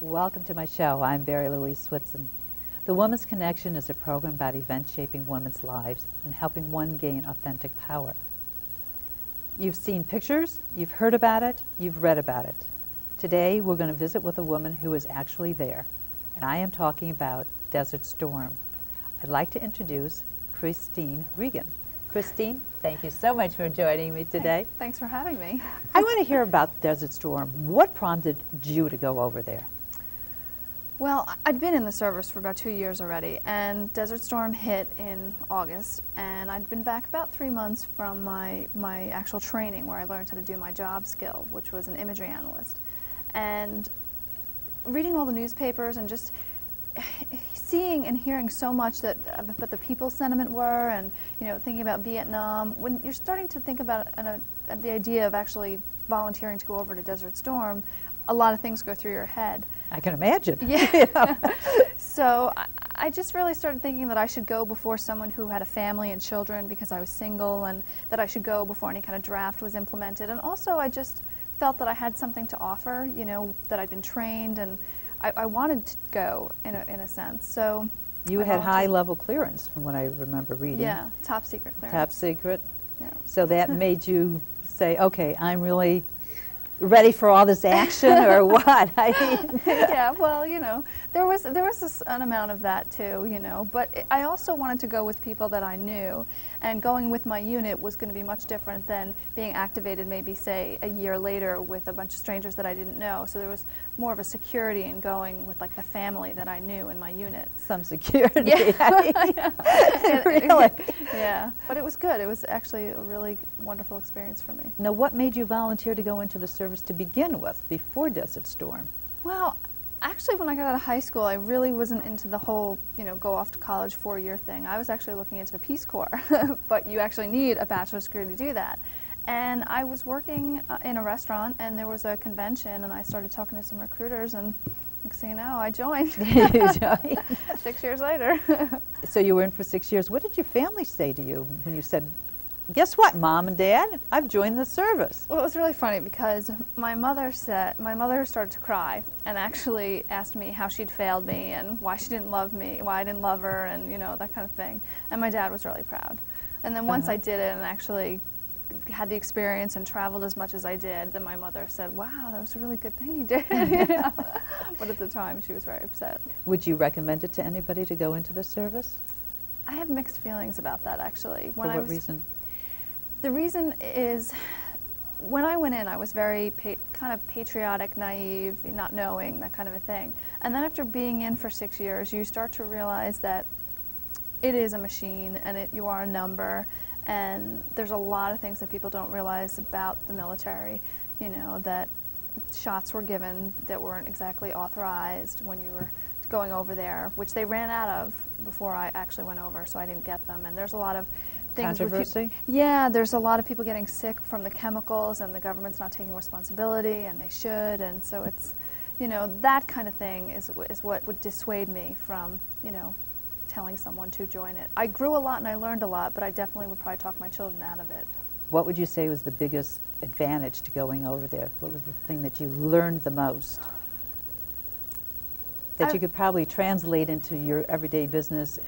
Welcome to my show. I'm Barrie-Louise Switzen. The Woman's Connection is a program about events shaping women's lives and helping one gain authentic power. You've seen pictures, you've heard about it, you've read about it. Today we're going to visit with a woman who is actually there, and I am talking about Desert Storm. I'd like to introduce Christine Regan. Christine, thank you so much for joining me today. Thanks for having me. I want to hear about Desert Storm. What prompted you to go over there? Well, I'd been in the service for about 2 years already, and Desert Storm hit in August, and I'd been back about 3 months from my actual training where I learned how to do my job skill, which was an imagery analyst. And reading all the newspapers and just seeing and hearing so much about the people's sentiment were, and thinking about Vietnam, when you're starting to think about the idea of actually volunteering to go over to Desert Storm, a lot of things go through your head. I can imagine. Yeah. So I just really started thinking that I should go before someone who had a family and children, because I was single, and that I should go before any kind of draft was implemented. And also I just felt that I had something to offer, that I'd been trained, and I wanted to go in a sense. So you had high-level clearance from what I remember reading. Yeah, top secret clearance. Top secret. Yeah. So that made you say, okay, I'm really ready for all this action, or what? Yeah, well, there was an amount of that too, but I also wanted to go with people that I knew, and going with my unit was going to be much different than being activated maybe, say, a year later with a bunch of strangers that I didn't know. So there was more of a security in going with, like, the family that I knew in my unit. Some security. Yeah. Really? Yeah, but it was good. It was actually a really wonderful experience for me. Now, what made you volunteer to go into the service to begin with, before Desert Storm? Well, actually, when I got out of high school, I really wasn't into the whole, go off to college 4-year thing. I was actually looking into the Peace Corps, but you actually need a bachelor's degree to do that. And I was working in a restaurant, and there was a convention, and I started talking to some recruiters, and next thing you know, I joined. You joined? 6 years later. So you were in for 6 years. What did your family say to you when you said, guess what, Mom and Dad, I've joined the service? Well, it was really funny because my mother started to cry and actually asked me how she'd failed me and why she didn't love me, why I didn't love her, and that kind of thing. And my dad was really proud. And then once I did it and actually had the experience and traveled as much as I did, then my mother said, wow, that was a really good thing you did. But at the time, she was very upset. Would you recommend it to anybody to go into the service? I have mixed feelings about that, actually. For what reason? The reason is, when I went in, I was very kind of patriotic, naive, not knowing, that kind of a thing. And then after being in for 6 years, you start to realize that it is a machine, and you are a number, and there's a lot of things that people don't realize about the military, that shots were given that weren't exactly authorized when you were going over there, which they ran out of before I actually went over, so I didn't get them. And there's a lot of things controversy? Yeah, there's a lot of people getting sick from the chemicals, and the government's not taking responsibility, and they should. And so it's, that kind of thing is what would dissuade me from, telling someone to join it. I grew a lot and I learned a lot, but I definitely would probably talk my children out of it. What would you say was the biggest advantage to going over there? What was the thing that you learned the most? That you could probably translate into your everyday business,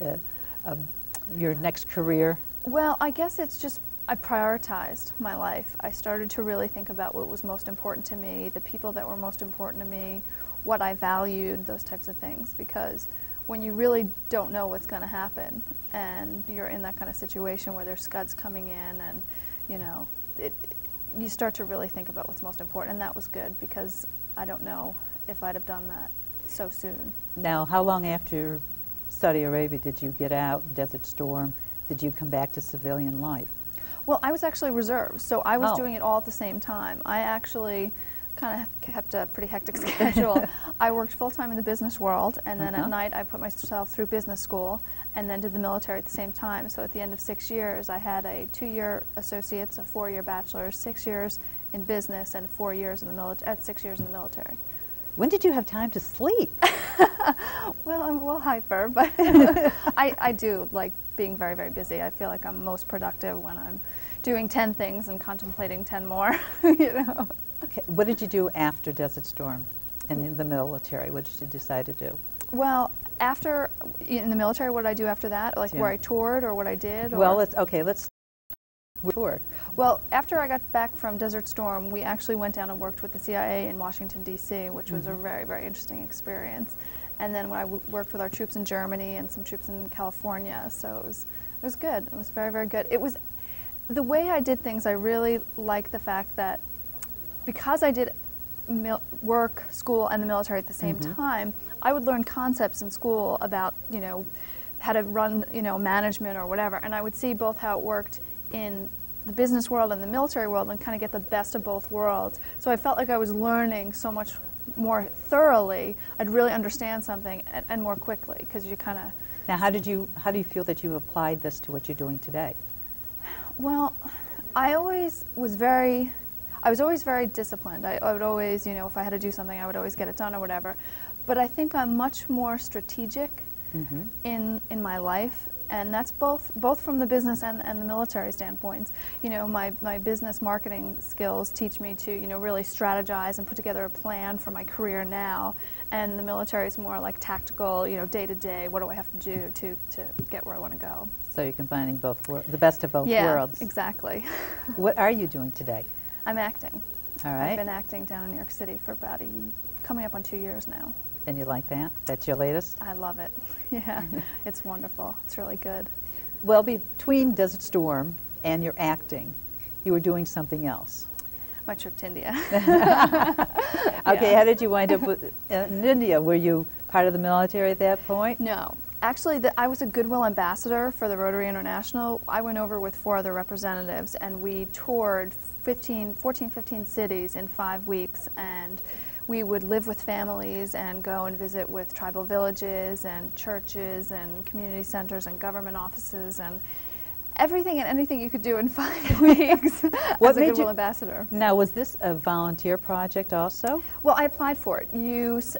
your next career? Well, I guess it's just, I prioritized my life. I started to really think about what was most important to me, the people that were most important to me, what I valued, those types of things. Because when you really don't know what's going to happen, and you're in that kind of situation where there's scuds coming in, and you start to really think about what's most important. And that was good, because I don't know if I'd have done that so soon. Now, how long after Saudi Arabia did you get out, Desert Storm? Did you come back to civilian life? Well, I was actually reserved, so I was doing it all at the same time. I actually kind of kept a pretty hectic schedule. I worked full-time in the business world, and then at night I put myself through business school, and then did the military at the same time. So at the end of 6 years, I had a 2-year associate's, a 4-year bachelor's, 6 years in business, and 4 years in the military. 6 years in the military. When did you have time to sleep? Well, I'm a little hyper, but I do like being very, very busy. I feel like I'm most productive when I'm doing 10 things and contemplating 10 more, Okay. What did you do after Desert Storm? And in the military, what did you decide to do? Well, after, in the military, what did I do after that? Like where I toured or what I did? Well, let's tour. Well, after I got back from Desert Storm, we actually went down and worked with the CIA in Washington, D.C., which was a very, very interesting experience. And then when I worked with our troops in Germany and some troops in California, so it was good. It was very, very good. It was, the way I did things, I really liked the fact that because I did work, school, and the military at the same time, I would learn concepts in school about, you know, how to run, you know, management or whatever, and I would see both how it worked in the business world and the military world and kind of get the best of both worlds. So I felt like I was learning so much more thoroughly. I'd really understand something and more quickly, because you kind of... Now, how do you feel that you applied this to what you're doing today? Well, I was always very disciplined. I would always, you know, if I had to do something, I would always get it done or whatever. But I think I'm much more strategic in my life, and that's both from the business and the military standpoints. You know, my business marketing skills teach me to, you know, really strategize and put together a plan for my career now, and the military is more like tactical, you know, day to day, what do I have to do to get where I want to go. So you're combining both the best of both worlds. Yeah, exactly. What are you doing today? I'm acting. All right. I've been acting down in New York City for about coming up on 2 years now. And you like that? That's your latest? I love it. Yeah, it's wonderful. It's really good. Well, between Desert Storm and your acting, you were doing something else. My trip to India. Okay, how did you wind up in India? Were you part of the military at that point? No. Actually, I was a Goodwill ambassador for the Rotary International. I went over with 4 other representatives, and we toured 14, 15 cities in 5 weeks, and we would live with families and go and visit with tribal villages and churches and community centers and government offices and everything and anything you could do in 5 weeks as a Goodwill ambassador. Now, was this a volunteer project also? Well, I applied for it.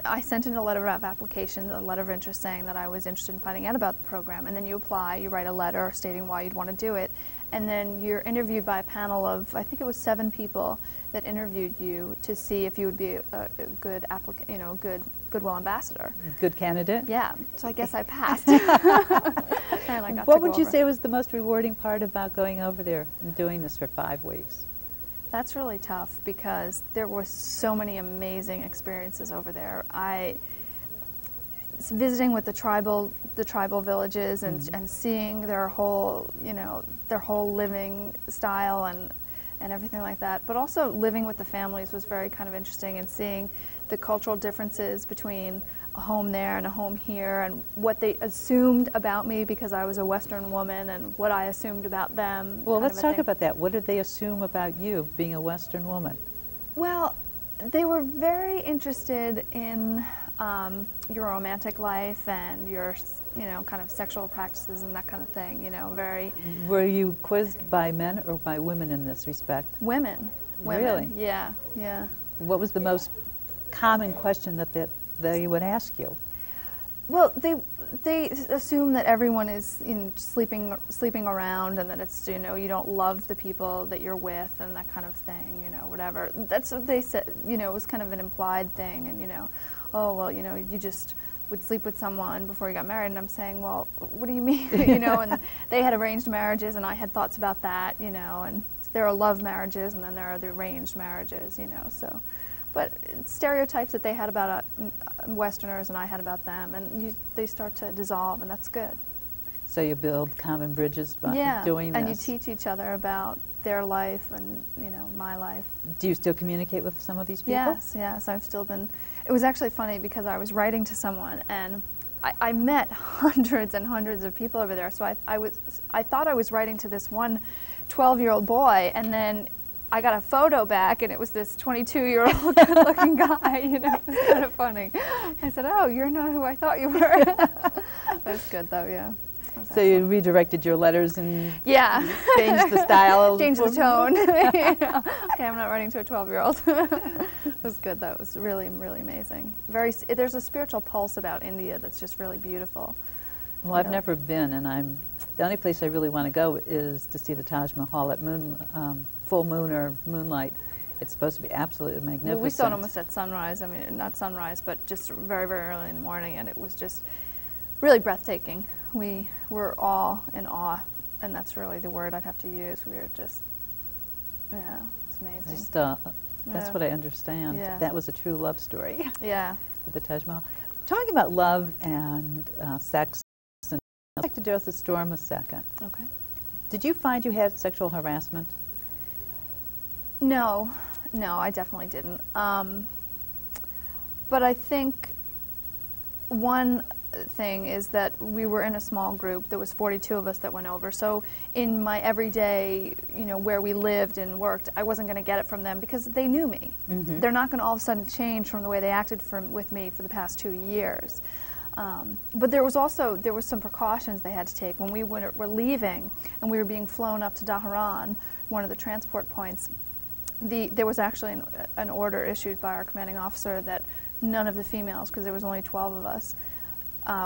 I sent in a letter of application, a letter of interest saying that I was interested in finding out about the program, and then you apply, you write a letter stating why you'd want to do it, and then you're interviewed by a panel of, I think it was 7 people that interviewed you to see if you would be a good applicant, you know, good Goodwill ambassador. Good candidate? Yeah, so I guess I passed. What would you say was the most rewarding part about going over there and doing this for 5 weeks? That's really tough because there were so many amazing experiences over there. Visiting with the tribal villages and seeing their whole, you know, their whole living style and everything like that. But also living with the families was very kind of interesting, and seeing the cultural differences between a home there and a home here, and what they assumed about me because I was a Western woman and what I assumed about them. Well, let's talk about that. What did they assume about you being a Western woman? Well, they were very interested in your romantic life and your, you know, kind of sexual practices and that kind of thing, you know, very... Were you quizzed by men or by women in this respect? Women. Really? Yeah, yeah. What was the most common question that they would ask you? Well, they assume that everyone is sleeping around, and that it's, you know, you don't love the people that you're with and that kind of thing, you know, whatever. That's what they said, you know, it was kind of an implied thing, and, you know, oh, well, you know, you just would sleep with someone before you got married, and I'm saying, well, what do you mean? You know, and they had arranged marriages, and I had thoughts about that, you know, and there are love marriages, and then there are the arranged marriages, you know, so. But stereotypes that they had about Westerners and I had about them, and they start to dissolve, and that's good. So you build common bridges by doing this. And you teach each other about their life and, you know, my life. Do you still communicate with some of these people? Yes, yes, I've still been. It was actually funny because I was writing to someone, and I met hundreds and hundreds of people over there, so I thought I was writing to this one 12-year-old boy, and then I got a photo back, and it was this 22-year-old good-looking guy. You know, it was kind of funny. I said, "Oh, you're not who I thought you were." That was good, though. Yeah. So you redirected your letters and changed the style, changed the tone. You know? Okay, I'm not writing to a 12-year-old. It was good, though. It was really, really amazing. There's a spiritual pulse about India that's just really beautiful. Well, I've never been, and the only place I really want to go is to see the Taj Mahal at full moon or moonlight. It's supposed to be absolutely magnificent. Well, we saw it almost at sunrise. I mean, not sunrise, but just very, very early in the morning, and it was just really breathtaking. We were all in awe, and that's really the word I'd have to use. We were just, yeah, it's amazing. Just, that's what I understand. Yeah. That was a true love story. Yeah. With the Taj Mahal. Talking about love and sex, and I'd like to deal with the storm a second. Okay. Did you find you had sexual harassment? No, I definitely didn't. But I think one thing is that we were in a small group. There was 42 of us that went over. So in my everyday, where we lived and worked, I wasn't going to get it from them because they knew me. Mm-hmm. They're not going to all of a sudden change from the way they acted with me for the past 2 years. But there was some precautions they had to take when we were leaving and we were being flown up to Dhahran, one of the transport points. There was actually an order issued by our commanding officer that none of the females, because there was only 12 of us,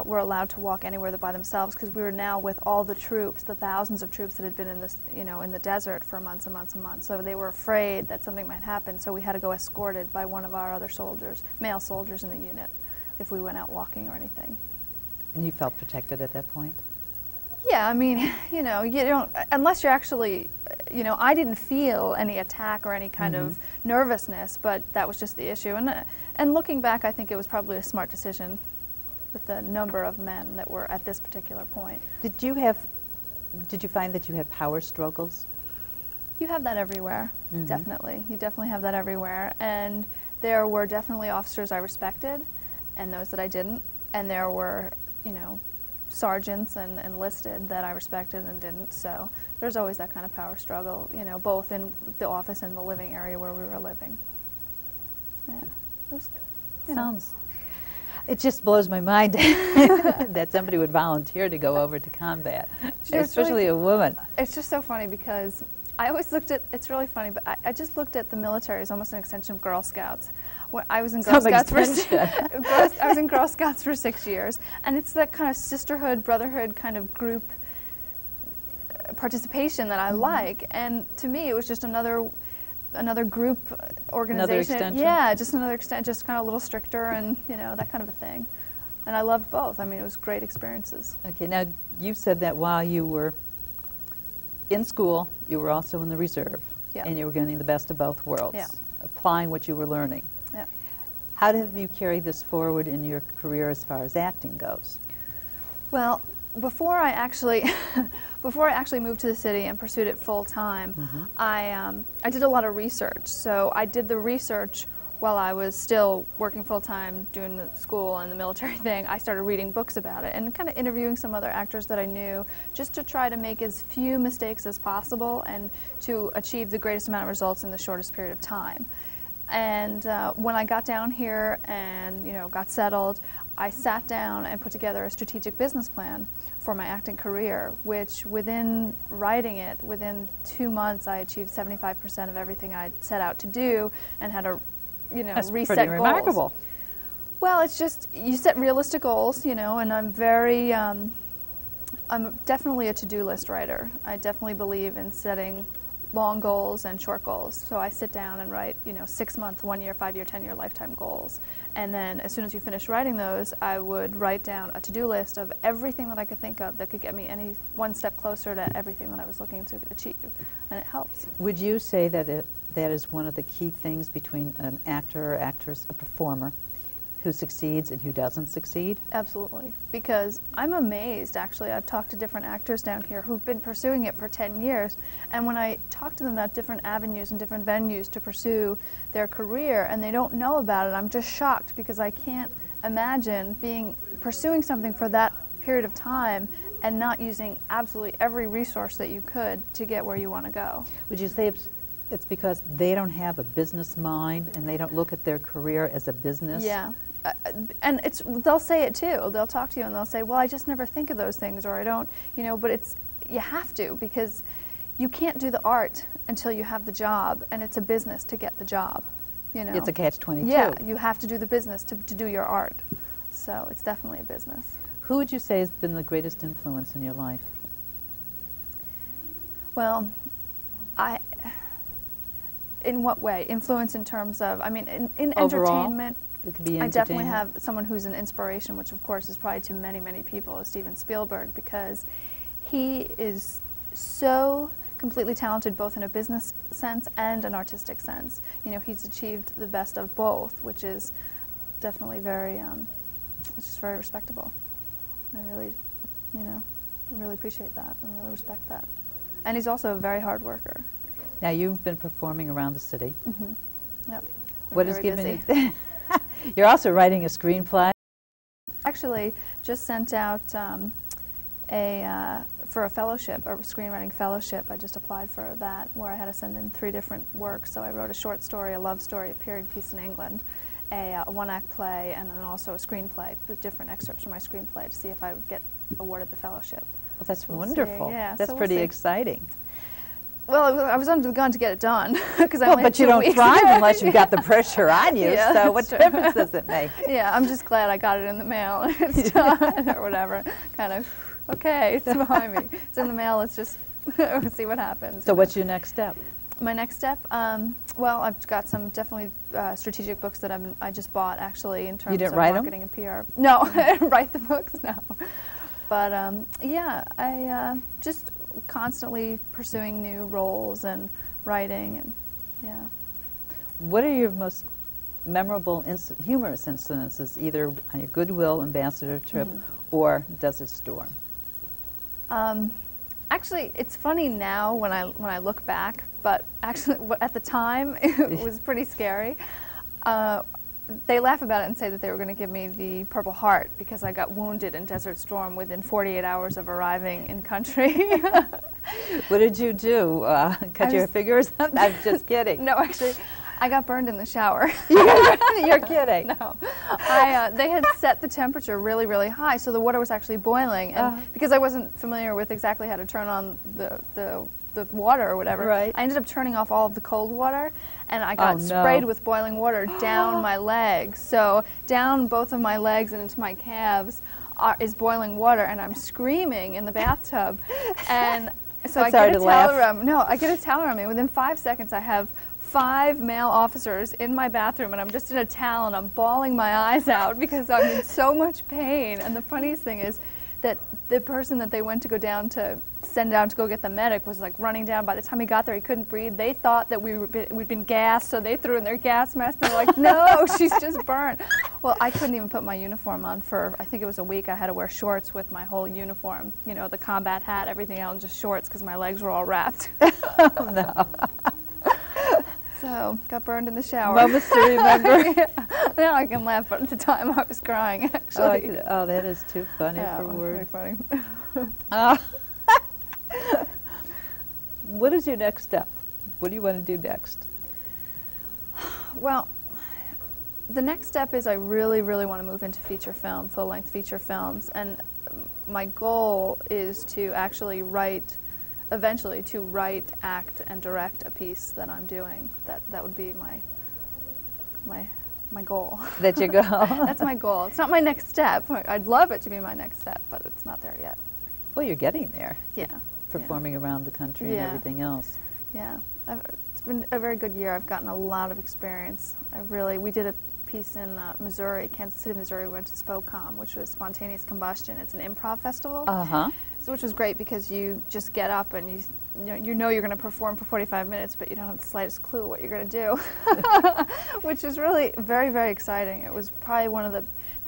were allowed to walk anywhere by themselves, because we were now with all the troops, the thousands of troops that had been in this, in the desert for months and months and months. So they were afraid that something might happen. So we had to go escorted by one of our other soldiers, male soldiers in the unit, if we went out walking or anything. And you felt protected at that point? Yeah, I mean, you don't, unless you're actually, I didn't feel any attack or any kind of nervousness, but that was just the issue. And looking back, I think it was probably a smart decision with the number of men that were at this particular point. Did you find that you had power struggles? You have that everywhere, definitely. You definitely have that everywhere. And there were definitely officers I respected and those that I didn't. And there were, sergeants and enlisted that I respected and didn't. So there's always that kind of power struggle, both in the office and the living area where we were living. Yeah, it was, it just blows my mind that somebody would volunteer to go over to combat, especially a woman. It's just so funny because I always looked at, it's really funny, but I just looked at the military as almost an extension of Girl Scouts. When I was in Girl Scouts I was in Girl Scouts for 6 years, and it's that kind of sisterhood, brotherhood kind of group participation that I like. And to me, it was just another group organization. Another extension? Yeah, just another extension, just kind of a little stricter and, that kind of a thing. And I loved both. I mean, it was great experiences. Okay, now you said that while you were in school, you were also in the reserve. Yeah. And you were getting the best of both worlds, yeah. Applying what you were learning. Yeah. How have you carried this forward in your career as far as acting goes? Well, before I actually moved to the city and pursued it full time, I did a lot of research. So I did the research while I was still working full time, doing the school and the military thing. I started reading books about it and kind of interviewing some other actors that I knew, just to try to make as few mistakes as possible and to achieve the greatest amount of results in the shortest period of time. And when I got down here and got settled, I sat down and put together a strategic business plan for my acting career, which within writing it, within 2 months, I achieved 75% of everything I'd set out to do and had a That's reset pretty goals. remarkable. Well, it's just, you set realistic goals, and I'm very, I'm definitely a to-do list writer. I definitely believe in setting long goals and short goals. So I sit down and write, 6 month, 1 year, 5 year, 10 year lifetime goals. And then as soon as you finish writing those, I would write down a to-do list of everything that I could think of that could get me one step closer to everything that I was looking to achieve. And it helps. Would you say that that is one of the key things between an actor or actress, a performer, who succeeds and who doesn't succeed? Absolutely, because I'm amazed, actually. I've talked to different actors down here who've been pursuing it for 10 years, and when I talk to them about different avenues and different venues to pursue their career and they don't know about it, I'm just shocked, because I can't imagine pursuing something for that period of time and not using absolutely every resource that you could to get where you want to go. Would you say it's because they don't have a business mind and they don't look at their career as a business? Yeah. And they'll say it too. They'll talk to you and they'll say, well, I just never think of those things, or I don't, but you have to, because you can't do the art until you have the job, and it's a business to get the job, It's a catch-22. Yeah, you have to do the business to do your art. So it's definitely a business. Who would you say has been the greatest influence in your life? In what way? Influence in terms of, I mean, in Overall, entertainment, it could be I definitely entertainment. have someone who's an inspiration, which of course is probably to many, many people, is Steven Spielberg, because he is so completely talented both in a business sense and an artistic sense. You know, he's achieved the best of both, which is definitely very, it's just very respectable. I really, you know, I really appreciate that and really respect that. And he's also a very hard worker. Now, you've been performing around the city. Mm-hmm. Yep. What is giving you? You're also writing a screenplay. Actually, just sent out for a fellowship, a screenwriting fellowship. I just applied for that, where I had to send in 3 different works. So I wrote a short story, a love story, a period piece in England, a one-act play, and then also a screenplay, with different excerpts from my screenplay to see if I would get awarded the fellowship. Well, that's We'll wonderful. see. Yeah, That's so we'll pretty see. exciting. Well, I was under the gun to get it done because I Well, only but had you 2 don't weeks. thrive unless you've got the pressure on you, Yeah, so what that's true. difference does it make? Yeah, I'm just glad I got it in the mail. It's done or whatever. Kind of, okay, it's behind me. It's in the mail. Let's just see what happens. So what's your next step? My next step? Well, I've got some definitely strategic books that I just bought actually in terms didn't of write 'em? marketing and PR. No, I didn't write the books. No, but yeah, I just constantly pursuing new roles and writing and yeah. What are your most memorable humorous incidences, either on your Goodwill Ambassador trip or Desert Storm? Actually, it's funny now when I look back, but actually at the time it was pretty scary. They laugh about it and say that they were going to give me the Purple Heart because I got wounded in Desert Storm within 48 hours of arriving in country. What did you do? Cut your fingers up? I'm just kidding. No, actually, I got burned in the shower. You're kidding. No, they had set the temperature really, really high, so the water was actually boiling. And because I wasn't familiar with exactly how to turn on the water or whatever, right. I ended up turning off all of the cold water, and I got sprayed with boiling water down my legs. So down both of my legs and into my calves is boiling water, and I'm screaming in the bathtub. And so I get a towel around me. No, I get a towel around me. Within 5 seconds, I have 5 male officers in my bathroom, and I'm just in a towel, and I'm bawling my eyes out because I'm in so much pain. And the funniest thing is that the person that they went to send down to go get the medic was like running down. By the time he got there, he couldn't breathe. They thought that we'd been gassed, so they threw in their gas mask. They're like, no, she's just burned. Well, I couldn't even put my uniform on for, I think it was a week. I had to wear shorts with my whole uniform, you know, the combat hat, everything else, just shorts because my legs were all wrapped. Oh, no. So, got burned in the shower. Moments to remember. Yeah. Now I can laugh, but at the time I was crying, actually. Oh, that is too funny yeah, for words. Pretty funny. What is your next step? What do you want to do next? Well, the next step is I really, really want to move into feature film, full-length feature films, and my goal is to actually eventually to write, act, and direct a piece that I'm doing. That would be my goal. That's your goal? That's my goal. It's not my next step. I'd love it to be my next step, but it's not there yet. Well, you're getting there. Yeah. Performing around the country and everything else. Yeah. It's been a very good year. I've gotten a lot of experience. We did a piece in Missouri, Kansas City, Missouri. We went to SPOCOM, which was Spontaneous Combustion. It's an improv festival. So which was great because you just get up and you know you're going to perform for 45 minutes, but you don't have the slightest clue what you're going to do, which is really very, very exciting. It was probably one of the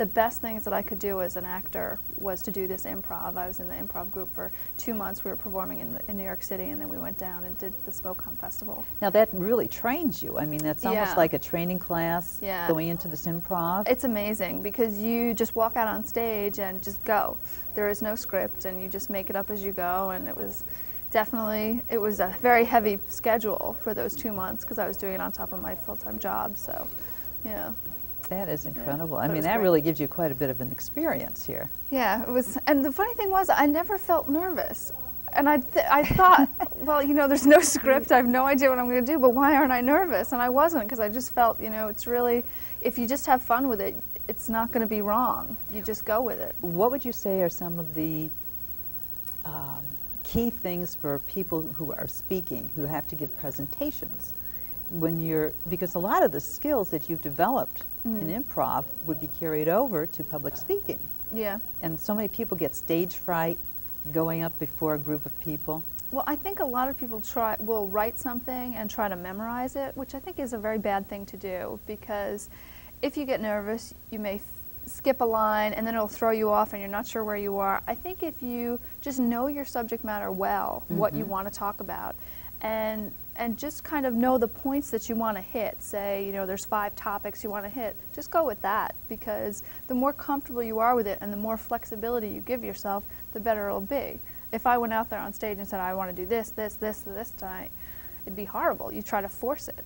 best things that I could do as an actor was to do this improv. I was in the improv group for 2 months. We were performing in New York City, and then we went down and did the SPOCOM Festival. Now that really trains you. I mean, that's almost like a training class going into this improv. It's amazing because you just walk out on stage and just go. There is no script, and you just make it up as you go, and it was a very heavy schedule for those 2 months because I was doing it on top of my full-time job, so, yeah. That is incredible. Yeah, I mean, that really gives you quite a bit of an experience here. Yeah, it was, and the funny thing was, I never felt nervous. And I thought, well, you know, there's no script, I have no idea what I'm going to do, but why aren't I nervous? And I wasn't, because I just felt, you know, it's really, if you just have fun with it, it's not going to be wrong. You just go with it. What would you say are some of the key things for people who are speaking, who have to give presentations, when you're, because a lot of the skills that you've developed in improv would be carried over to public speaking. Yeah. And so many people get stage fright going up before a group of people. Well, I think a lot of people will write something and try to memorize it, which I think is a very bad thing to do, because if you get nervous, you may skip a line and then it'll throw you off and you're not sure where you are. I think if you just know your subject matter well, what you want to talk about, and just kind of know the points that you want to hit. Say, you know, there's 5 topics you want to hit. Just go with that, because the more comfortable you are with it and the more flexibility you give yourself, the better it'll be. If I went out there on stage and said, I want to do this, this, this, this tonight, it'd be horrible. You try to force it.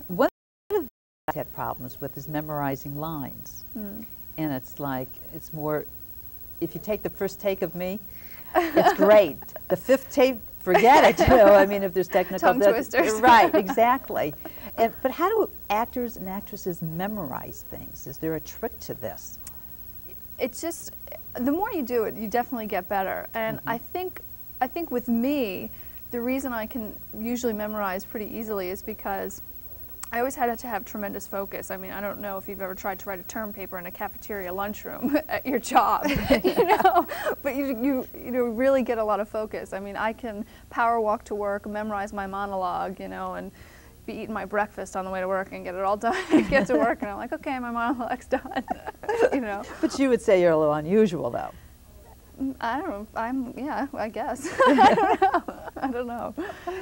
One of the things I've had problems with is memorizing lines. And it's like, it's more, if you take the first take of me, it's great. The 5th take, forget it, you know. I mean, if there's technical... Tongue twisters. Right, exactly. But how do actors and actresses memorize things? Is there a trick to this? It's just, the more you do it, you definitely get better. And I think with me, the reason I can usually memorize pretty easily is because I always had to have tremendous focus. I mean, I don't know if you've ever tried to write a term paper in a cafeteria lunchroom at your job, you know, but you really get a lot of focus. I mean, I can power walk to work, memorize my monologue, you know, and be eating my breakfast on the way to work and get it all done and get to work, and I'm like, okay, my monologue's done, you know. But you would say you're a little unusual, though. I don't know. Yeah, I guess. I don't know.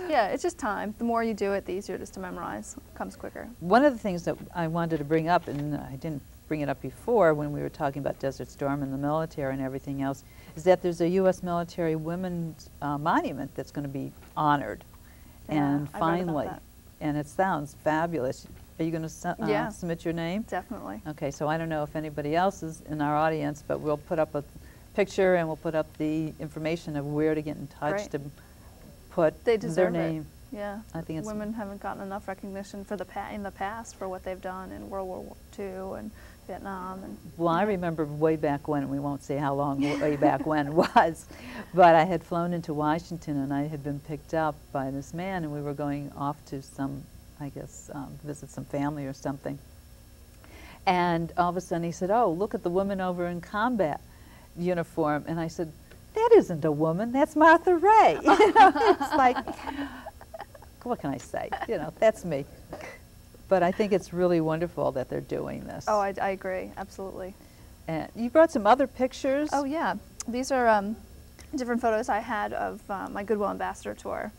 Yeah, it's just time. The more you do it, the easier it is to memorize. It comes quicker. One of the things that I wanted to bring up, and I didn't bring it up before when we were talking about Desert Storm and the military and everything else, is that there's a U.S. military women's monument that's going to be honored. Yeah, And I read finally, about that. And it sounds fabulous. Are you going to Yeah. submit your name? Definitely. Okay, so I don't know if anybody else is in our audience, but we'll put up a picture and we'll put up the information of where to get in touch Great. to put They their deserve name. it. Yeah. I think it's Women haven't gotten enough recognition for in the past for what they've done in World War II and Vietnam. And Well, I remember way back when, we won't say how long way back when it was, but I had flown into Washington and I had been picked up by this man and we were going off to some, I guess, visit some family or something. And all of a sudden he said, oh, look at the woman over in combat uniform. And I said, that isn't a woman, that's Martha Ray. You know, it's like, what can I say? You know, that's me. But I think it's really wonderful that they're doing this. Oh, I agree, absolutely. And you brought some other pictures. Oh yeah, these are different photos I had of my Goodwill Ambassador tour.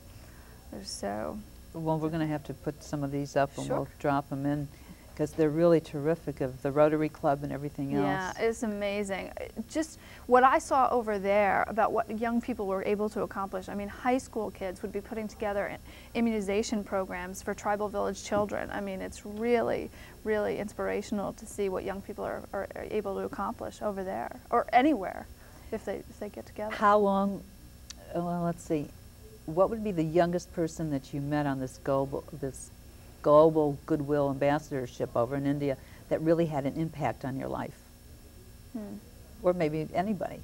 So. Well, we're going to have to put some of these up and Sure. we'll drop them in because they're really terrific, of the Rotary Club and everything else. Yeah, it's amazing. Just what I saw over there about what young people were able to accomplish. I mean, high school kids would be putting together immunization programs for tribal village children. I mean, it's really, really inspirational to see what young people are able to accomplish over there, or anywhere, if they get together. How long, well, let's see, what would be the youngest person that you met on this global Goodwill Ambassadorship over in India that really had an impact on your life? Or maybe anybody.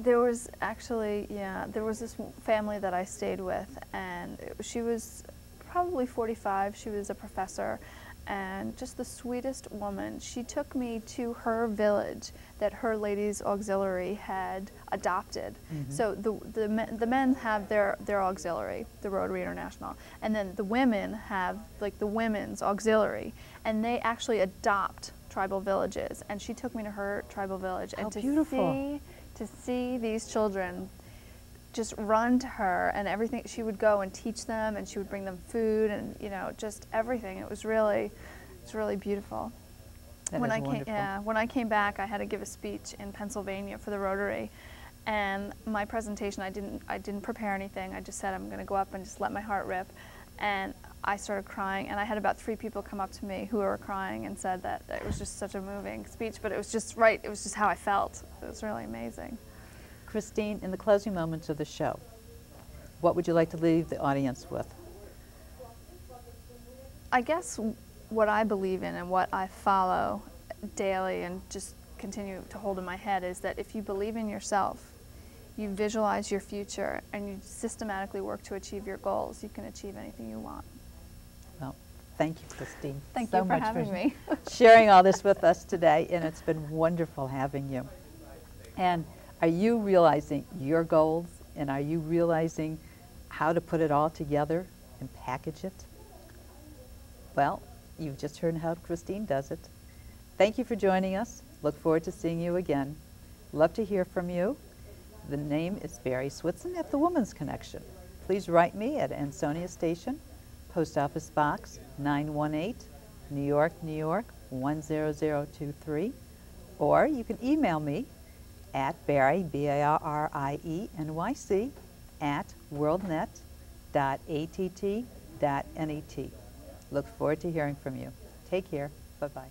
There was actually, yeah, there was this family that I stayed with, and she was probably 45. She was a professor, and just the sweetest woman. She took me to her village that her ladies' auxiliary had adopted. So the men have their auxiliary, the Rotary International, and then the women have like the women's auxiliary, and they actually adopt tribal villages. And she took me to her tribal village, and to see these children just run to her and everything. She would go and teach them, and she would bring them food, and you know, just everything. It was really beautiful. When I came back, I had to give a speech in Pennsylvania for the Rotary, and my presentation, I didn't prepare anything. I just said I'm going to go up and just let my heart rip, and I started crying. And I had about 3 people come up to me who were crying and said that it was just such a moving speech, but it was just right. It was just how I felt. It was really amazing. Christine, in the closing moments of the show, what would you like to leave the audience with? I guess what I believe in and what I follow daily and just continue to hold in my head is that if you believe in yourself, you visualize your future, and you systematically work to achieve your goals, you can achieve anything you want. Well, thank you, Christine. Thank so you for much having me. sharing all this with us today, and it's been wonderful having you. And are you realizing your goals, and are you realizing how to put it all together and package it? Well, you've just heard how Christine does it. Thank you for joining us. Look forward to seeing you again. Love to hear from you. The name is Barrie Switzen at the Woman's Connection. Please write me at Ansonia Station, Post Office Box 918, New York, New York 10023. Or you can email me at Barrie, BARRIENYC, at worldnet.att.net. Look forward to hearing from you. Take care. Bye-bye.